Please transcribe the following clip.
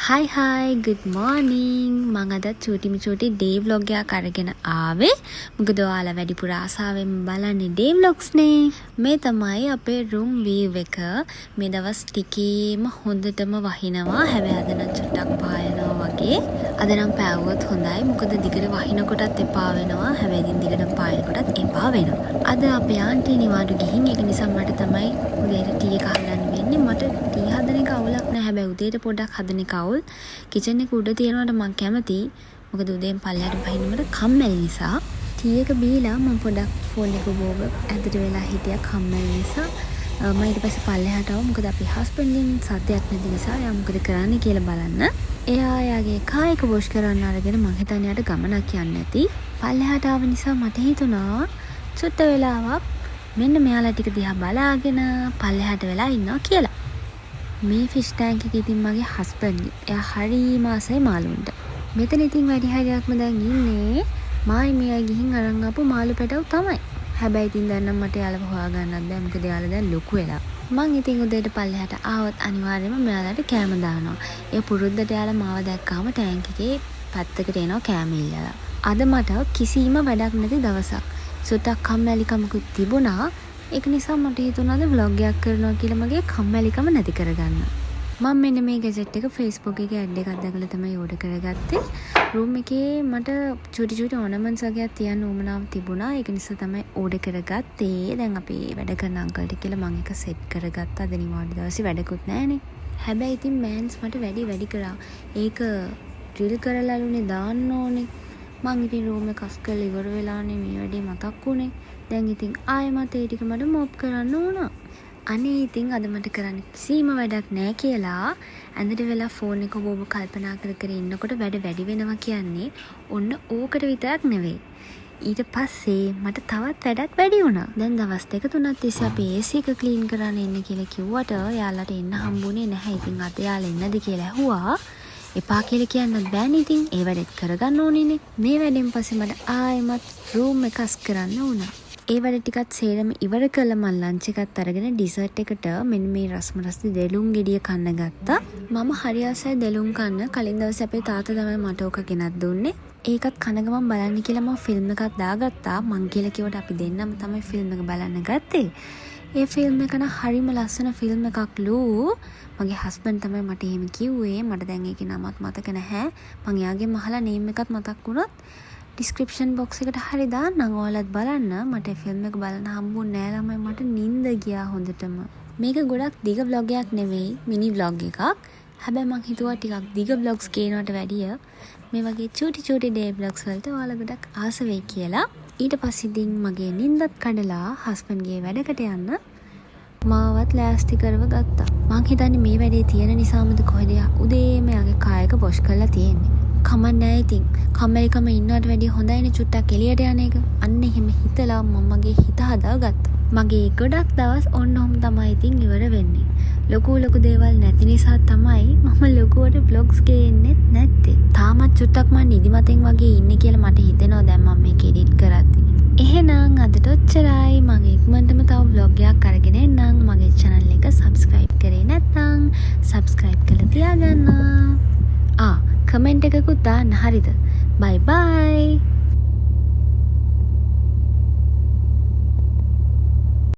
හයි good morning. මම අද චූටි ඩේ vlog එකක් අරගෙන ආවේ. මොකද ඔයාලා වැඩිපුර ආසාවෙන් බලන්නේ ඩේ vlogs නේ. මේ තමයි අපේ room view එක. මේ දවස් ටිකේම හොඳටම වහිනවා. හැබැයි අද නම් චුට්ටක් පායනවා වගේ. අද නම් පෑවුවොත් හොඳයි. මොකද දිගට වහින කොටත් එපා වෙනවා. හැබැයි ඉතින් දිගටම පායන කොටත් එපා වෙනවා. අද අපේ ආන්ටි නිවාඩු ගිහින් ඒක නිසා මට තමයි උදේට ටී එක හදන්න වෙන්නේ. මට ටී හදන එක අවුලක් නෑ. හැබැයි උදේට පොඩ්ඩක් හදන එක අවුල්. කිචන් එක උඩ තියෙනවට මම කැමතියි. මොකද උදේන් පල්ලෙහාට පහින්න මට කම්මැලි නිසා. ටී එක බීලා මම පොඩ්ඩක් ෆෝන් එක බෝව ඇතුලට වෙලා හිටියා කම්මැලි නිසා. මම ඊට පස්සේ පල්ලෙහාට ආවා. මොකද අපේ හස්බන්ඩ්ගෙන් සද්දයක් නැති නිසා එයා මොකද කරන්නේ කියලා බලන්න. එයා යාගේ කායක වොෂ් කරන්න අරගෙන මං හිතන්නේ යාට ගමනක් යන්න නැති. පල්ලෙහාට ආව නිසා මට හිතුණා චුට්ට වෙලාවක් මෙන්න මෙයාලා ටික දිහා බලාගෙන පල්ලෙහාට වෙලා ඉන්නවා කියලා. මේ ෆිෂ් ටැංක් එකේ ඉතින් මගේ හස්බන්ඩ් එයා හරිම ආසයි මාළුන්ට. මෙතන ඉතින් වැඩි හරියක්ම දැන් ඉන්නේ මායි මෙයා ගිහින් අරන් ආපු මාළු පැටව තමයි. හැබැයි ඉතින් දැන් නම් මට යාළුව හොයාගන්නත් බැහැ. මොකද යාළුවා දැන් ලොකු වෙලා. මං ඉතින් උදේට පල්ලෙහාට ආවොත් අනිවාර්යයෙන්ම මෙයාලට කෑම දානවා. ඒ පුරුද්දට යාළුවා මාව දැක්කාම ටැංක් එකේ පැත්තකට එනවා කෑම ඉල්ලලා. අද මට කිසිම වැඩක් නැති දවසක්. සුටක් කම්මැලිකමකුත් තිබුණා. ඒක නිසා මට හිතුණාද vlog එකක් කරනවා කියලා මගේ කම්මැලිකම නැති කරගන්න. මම මෙන්න මේ ගැජට් එක Facebook එකේ ඇඩ් එකක් දැකලා තමයි ඕඩර් කරගත්තේ. room එකේ මට චූටි ornaments වගේක් තියන්න උවමනාව තිබුණා. ඒක නිසා තමයි ඕඩර් කරගත්තේ. දැන් අපි වැඩ කරන අංකල්ට කියලා මම එක සෙට් කරගත්තා. අද නිවාඩු දවසේ වැඩකුත් නැහනේ. හැබැයි ඉතින් මෑන්ස් මට වැඩි කරා. ඒක ඩ්‍රිල් කරලාලුනේ දාන්න ඕනේ. මං ඉතින් room එක අස් කරලා ඉවර වෙලානේ මේ වැඩේ මතක් වුණේ. දැන් ඉතින් ආයෙමත් ඒ ටික මට මොප් කරන්න ඕන. අනේ ඉතින් අද මට කරන්න කිසිම වැඩක් නැහැ කියලා ඇඳට වෙලා ෆෝන් එක බොබ කල්පනා කර ඉන්නකොට වැඩ වැඩි වෙනවා කියන්නේ ඔන්න ඕකට විතරක් නෙවෙයි. ඊට පස්සේ මට තවත් වැඩක් වැඩි වුණා. දැන් දවස් 2-3ක් තිස්සේ අපි AC එක ක්ලීන් කරන්න එන්න කියලා කිව්වට යාළුවාට එන්න හම්බුනේ නැහැ. ඉතින් අද යාළුවා එන්නද කියලා ඇහුවා. එපා කියලා කියන්නත් බෑනේ. ඉතින් ඒ වැඩේත් කරගන්න ඕනේනේ. මේ වැඩෙන් පස්සේ මට ආයෙමත් room එක අස් කරන්න වුණා. ඒ වැඩ ටිකත් සේරම ඉවර කළා. මම ලන්ච් එකත් අරගෙන ඩිසර්ට් එකට මෙන්න මේ රස්මරස්ති දෙලුම් ගෙඩිය කන්න ගත්තා. මම හරි ආසයි දෙලුම් කන්න. කලින් දවසේ අපේ තාත්තා තමයි මට ඕක ගෙනත් දුන්නේ. ඒකත් කන ගමන් බලන්න කියලා මම ෆිල්ම් එකක් දාගත්තා. මං කියලා කිව්වට අපි දෙන්නම තමයි ෆිල්ම් එක බලන්න ගත්තේ. ඒ ෆිල්ම් එක නම් හරිම ලස්සන ෆිල්ම් එකක්ලු. මගේ හස්බන්ඩ් තමයි මට එහෙම කිව්වේ. මට දැන් ඒකේ නමත් මතක නැහැ. මං එයාගෙන් අහලා නේම් එකත් මතක් වුණොත් ඩිස්ක්‍රිප්ෂන් බොක්ස් එකට හරි දාන්නම්. ඔයාලත් බලන්න. මට ෆිල්ම් එක බලන්න හම්බුනේ නෑ ළමයි. මට නිින්ද ගියා හොඳටම. මේක ගොඩක් දිග vlog එකක් නෙවෙයි. මිනි vlog එකක්. හැබැයි මං හිතුවා ටිකක් දිග vlogs කියනවට වැඩිය මේ වගේ චූටි ඩේ vlogs වලට ඔයාලා ගොඩක් ආස වෙයි කියලා. ඊට පස්සේ ඉතින් මගේ නිින්දත් කඩලා හස්බන්ඩ්ගේ වැඩකට යන්න මාවත් ලෑස්ති කරව ගත්තා. මං හිතන්නේ මේ වැඩේ තියෙන නිසාමද කොහෙද උදේම යාගේ කායක වොෂ් කරලා තියෙන්නේ. කමන්නේ ඉතින් කම්මැලිකම ඉන්නවට වැඩිය හොඳයිනේ චුට්ටක් එළියට යන එක. අන්න එහෙම හිතලා මම මගේ හිත හදාගත්තා. මගේ ගොඩක් දවස් ඔන්නෝම තමයි ඉතින් ඉවර වෙන්නේ. ලොකු දේවල් නැති නිසා තමයි මම ලොකුවට vlogs ගේන්නෙත් නැත්තේ. තාමත් චුට්ටක් මම නිදිමතෙන් වගේ ඉන්නේ කියලා මට හිතෙනවා දැන් මම මේක එඩිට් කරද්දි. එහෙනම් අදට ඔච්චරයි. මම ඉක්මනටම තව vlog එකක් අරගෙන එන්නම්. මගේ channel එක subscribe කරේ නැත්නම් subscribe කරලා තියාගන්න. කමෙන්ට් එකකුත් දාන්න. හරිද? bye bye.